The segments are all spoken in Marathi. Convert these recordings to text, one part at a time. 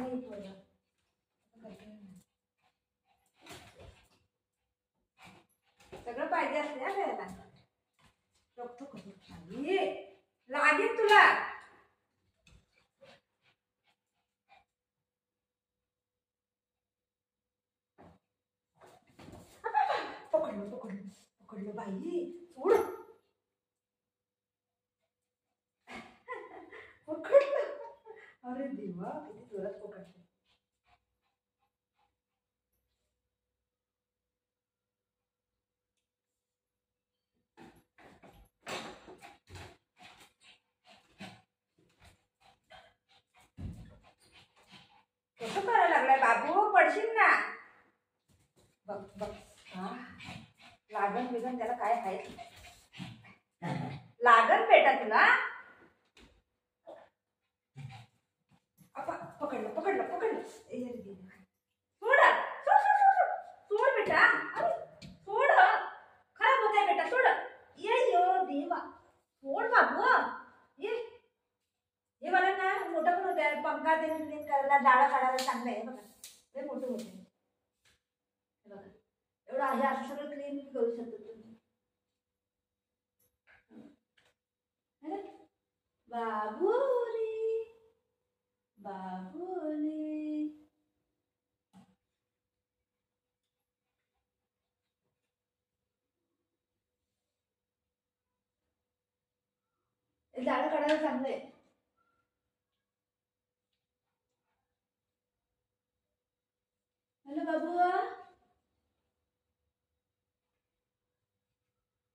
नाही पोरं. सगळं पाहिजे असते ना घ्यायला. बघतो कसं खाली लागेल तुला. पकडलं पकडलं पकडलं बाई. सोड. पकडलं. अरे देवा किती जोरात पकडलं. कसं करायला लागलाय बाबू. पडशील ना. बघ बघ. लागण बिगन त्याला काय आहे. लागण बेटा तुला. पकडलं पकडलं पकडलं. सोड सोड बेटा. सोड. खराब होत आहे बेटा. सोड. ये यो देवा. सोड बाबू. ये हे मला ना मोठं पण होत आहे. पंखा ते क्लीन करायला डाळा काढायला चांगलं आहे बघा. ते मोठं होते बघा. एवढं आहे असं सगळं क्लीन करू शकतो तुम्ही. बाबुली बाबुली. डाळा काढायला चांगलं आहे. हॅलो बाबू.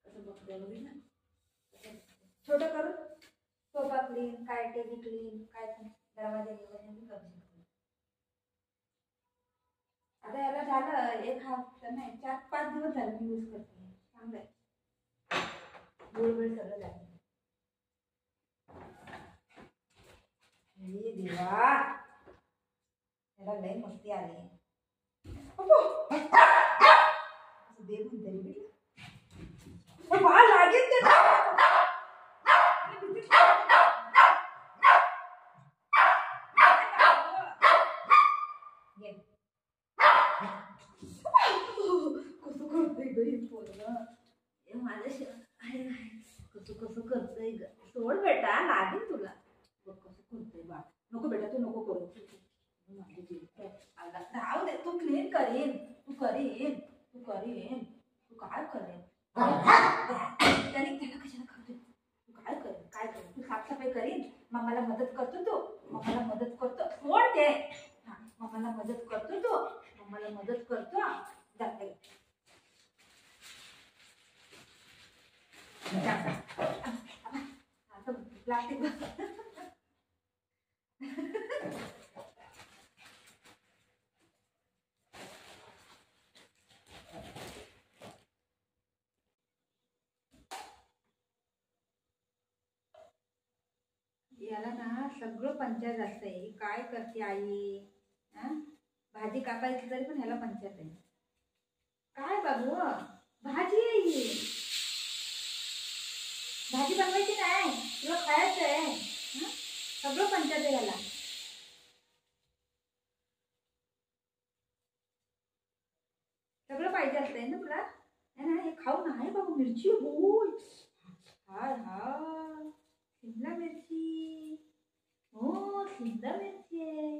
कसं बघतोय बघ ना. छोटं करू. सोफा क्लीन काय टीव्ही क्लीन काय दरवाजा करू शकतो. आता याला झालं एक हफ्ता नाही 4-5 दिवस झाले मी यूज करते. चांगलं आहे. गोळबेळ सगळं झालं. हे देवा त्याला लय मस्ती आली. दे म्हणते बा लागेल ते. कसं करतोय ग पोरगं. माझ्या कसं कसं करतोय ग. सोड बेटा लागेल तुला. बघ कसं करतोय बा. नको बेटा तू नको करू. माझे जीव राहू दे. तू क्लीन करीन. तू करीन. तू करीन. तू काय करेन. त्याने त्याला कशाला खातो. तू काय करेन काय करेन. तू साफसफाई करीन. मम्माला मदत करतो तू. मम्माला मदत करतो. सोड ते. मम्माला मदत करतो तू. मम्माला मदत करतो. जाते प्लास्टिक. याला ना सगळं पंचायत असतंय. काय करते आई. भाजी कापायची तरी पण ह्याला पंचायत आहे. काय बाबू भाजी आहे ही. भाजी बनवायची नाही तुला खायचं आहे. सगळं पंचायत आहे याला. सगळं पाहिजे असतंय ना तुला. हे खाऊ ना. आहे बाबू मिरची. हो हाय हा शिमला मिरची. हो शिमला मिरची आहे.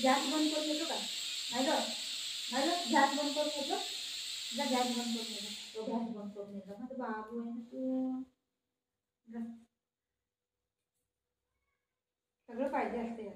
गॅस बंद करून येतो का. माझं माझं गॅस बंद करून येतो. तुझा गॅस बंद करून येतो. तो गॅस बंद करून येतो ना. तो बाबू आहे ना तू. सगळं पाहिजे असते.